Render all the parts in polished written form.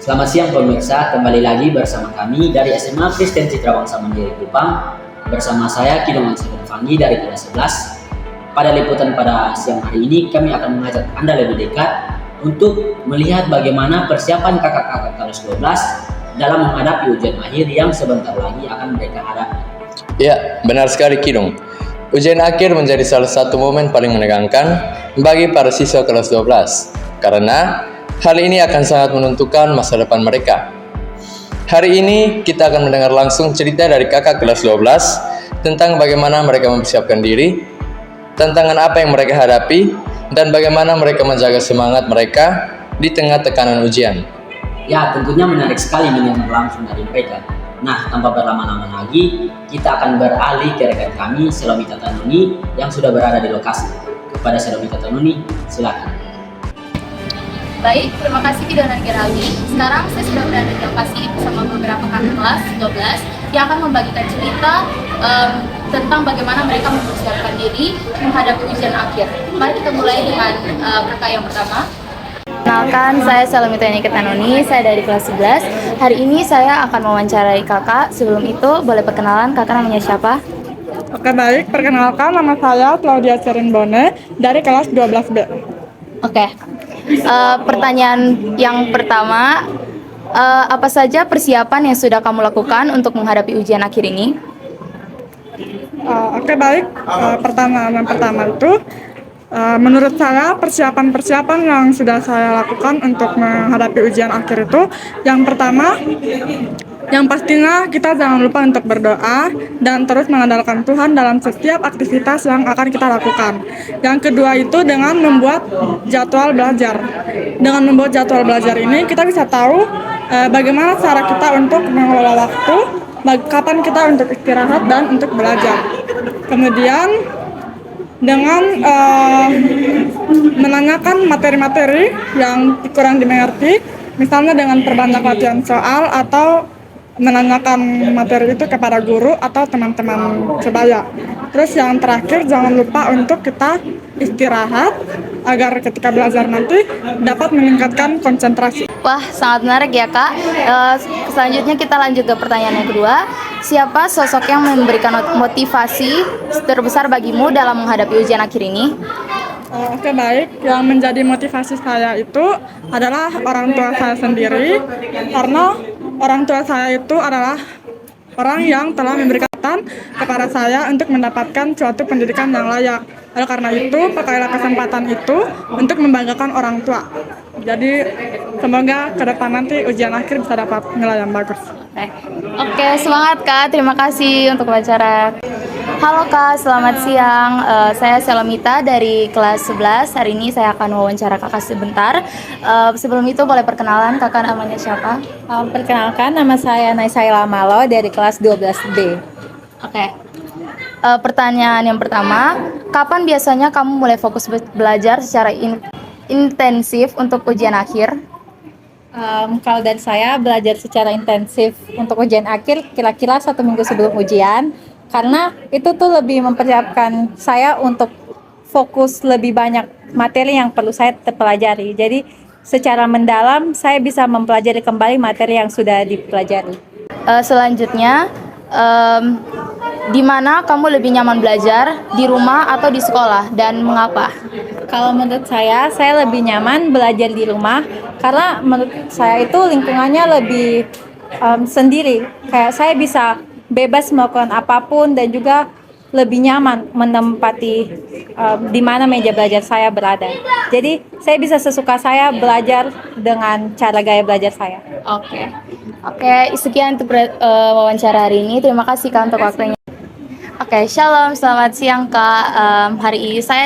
Selamat siang pemirsa, kembali lagi bersama kami dari SMA Kristen Citra Bangsa Mandiri Kupang. Bersama saya Kidongan Fangi dari kelas 11. Pada liputan pada siang hari ini kami akan mengajak Anda lebih dekat untuk melihat bagaimana persiapan kakak-kakak kelas 12 dalam menghadapi ujian akhir yang sebentar lagi akan mereka hadapi. Ya, benar sekali Kidong. Ujian akhir menjadi salah satu momen paling menegangkan bagi para siswa kelas 12 karena hal ini akan sangat menentukan masa depan mereka. Hari ini kita akan mendengar langsung cerita dari kakak kelas 12 tentang bagaimana mereka mempersiapkan diri, tantangan apa yang mereka hadapi, dan bagaimana mereka menjaga semangat mereka di tengah tekanan ujian. Ya, tentunya menarik sekali mendengar langsung dari mereka. Nah, tanpa berlama-lama lagi, kita akan beralih ke rekan kami, Selomita Tanuni, yang sudah berada di lokasi. Kepada Selomita Tanuni, silakan. Baik, terima kasih Kido dan Geraldi. Sekarang saya sudah berada di lokasi bersama beberapa kakak kelas 12 yang akan membagikan cerita tentang bagaimana mereka mempersiapkan diri menghadapi ujian akhir. Mari kita mulai dengan kakak yang pertama. Kenalkan, saya Selomita Tanuni, saya dari kelas 11. Hari ini saya akan mewawancarai kakak. Sebelum itu, boleh perkenalan kakak namanya siapa? Oke baik, perkenalkan nama saya Claudia Cerinbone dari kelas 12B. Oke. Pertanyaan yang pertama, apa saja persiapan yang sudah kamu lakukan untuk menghadapi ujian akhir ini? Oke baik, pertanyaan yang pertama itu menurut saya persiapan-persiapan yang sudah saya lakukan untuk menghadapi ujian akhir itu, yang pertama, yang pastinya kita jangan lupa untuk berdoa dan terus mengandalkan Tuhan dalam setiap aktivitas yang akan kita lakukan. Yang kedua itu dengan membuat jadwal belajar. Dengan membuat jadwal belajar ini kita bisa tahu bagaimana cara kita untuk mengelola waktu, kapan kita untuk istirahat dan untuk belajar. Kemudian dengan menanyakan materi-materi yang kurang dimengerti, misalnya dengan perbanyak latihan soal atau menanyakan materi itu kepada guru atau teman-teman sebaya. Terus yang terakhir, jangan lupa untuk kita istirahat agar ketika belajar nanti dapat meningkatkan konsentrasi. Wah, sangat menarik ya kak. Selanjutnya kita lanjut ke pertanyaan yang kedua. Siapa sosok yang memberikan motivasi terbesar bagimu dalam menghadapi ujian akhir ini? Oke baik, yang menjadi motivasi saya itu adalah orang tua saya sendiri, karena orang tua saya itu adalah orang yang telah memberikan kepada saya untuk mendapatkan suatu pendidikan yang layak. Oleh karena itu, pakailah kesempatan itu untuk membanggakan orang tua. Jadi, semoga ke depan nanti ujian akhir bisa dapat nilai yang bagus. Oke, semangat kak. Terima kasih untuk wawancara. Halo kak, selamat siang. Saya Selomita dari kelas 11. Hari ini saya akan wawancara kakak sebentar. Sebelum itu boleh perkenalan, kakak namanya siapa? Perkenalkan, nama saya Naisaila Malo dari kelas 12B. Oke. Pertanyaan yang pertama, kapan biasanya kamu mulai fokus belajar secara intensif untuk ujian akhir? Kalau dari saya belajar secara intensif untuk ujian akhir kira-kira 1 minggu sebelum ujian, karena itu tuh lebih mempersiapkan saya untuk fokus lebih banyak materi yang perlu saya terpelajari. Jadi secara mendalam saya bisa mempelajari kembali materi yang sudah dipelajari. Selanjutnya, di mana kamu lebih nyaman belajar, di rumah atau di sekolah, dan mengapa? Kalau menurut saya lebih nyaman belajar di rumah karena menurut saya itu lingkungannya lebih sendiri. Kayak saya bisa bebas melakukan apapun dan juga lebih nyaman menempati di mana meja belajar saya berada. Jadi saya bisa sesuka saya belajar dengan cara gaya belajar saya. Oke, sekian untuk wawancara hari ini. Terima kasih kak untuk waktunya. Oke, shalom, selamat siang kak. Hari ini saya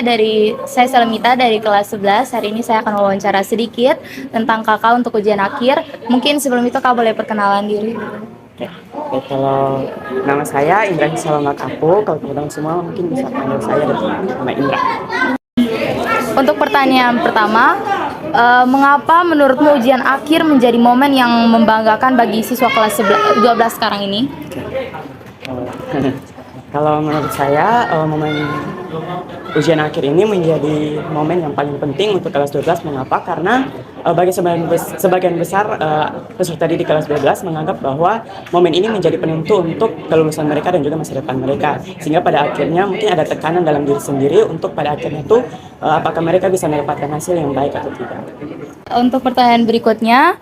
Selomita dari kelas 11. Hari ini saya akan wawancara sedikit tentang kakak untuk ujian akhir. Mungkin sebelum itu kak boleh perkenalan diri. Oke, kalau nama saya Indra Selamat Apu, kalau teman-teman semua mungkin bisa panggil saya dengan nama Indra. Untuk pertanyaan pertama, Mengapa menurutmu ujian akhir menjadi momen yang membanggakan bagi siswa kelas 12 sekarang ini? Kalau menurut saya, momen ujian akhir ini menjadi momen yang paling penting untuk kelas 12. Mengapa? Karena bagi sebagian besar peserta didik kelas 12 menganggap bahwa momen ini menjadi penentu untuk kelulusan mereka dan juga masa depan mereka. Sehingga pada akhirnya mungkin ada tekanan dalam diri sendiri untuk pada akhirnya itu apakah mereka bisa mendapatkan hasil yang baik atau tidak. Untuk pertanyaan berikutnya,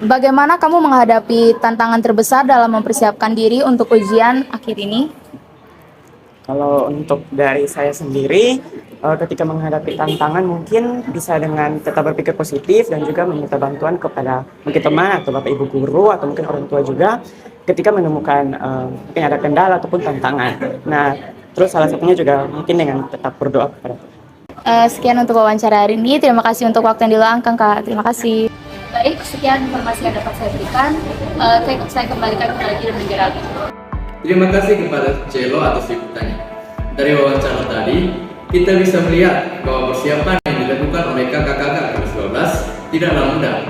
bagaimana kamu menghadapi tantangan terbesar dalam mempersiapkan diri untuk ujian akhir ini? Kalau untuk dari saya sendiri, ketika menghadapi tantangan mungkin bisa dengan tetap berpikir positif dan juga meminta bantuan kepada mungkin teman atau bapak ibu guru atau mungkin orang tua juga ketika menemukan mungkin ada kendala ataupun tantangan. Nah, terus salah satunya juga mungkin dengan tetap berdoa kepada Tuhan. Sekian untuk wawancara hari ini. Terima kasih untuk waktu yang diluangkan, Kak. Terima kasih. Baik, sekian informasi yang dapat saya berikan. Saya kembalikan kepada Kiron Geraldi. Terima kasih kepada Celo atas liputannya. Dari wawancara tadi, kita bisa melihat bahwa persiapan yang dilakukan oleh kakak-kakak kelas 12 tidaklah mudah.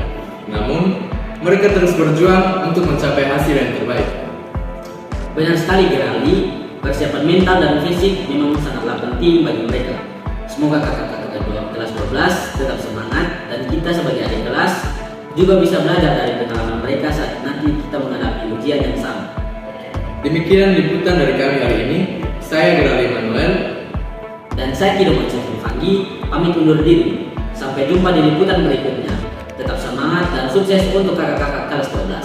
Namun, mereka terus berjuang untuk mencapai hasil yang terbaik. Benar sekali Geraldi, persiapan mental dan fisik memang sangatlah penting bagi mereka. Semoga kakak-kakak kelas 12 tetap semangat dan kita sebagai adik kelas juga bisa belajar dari pengalaman mereka saat nanti kita menghadapi ujian yang sama. Demikian liputan dari kami hari ini. Saya Geraldi Manuel Dan saya Kidongan Fanggi, pamit undur diri. Sampai jumpa di liputan berikutnya. Tetap semangat dan sukses untuk kakak-kakak kelas 12.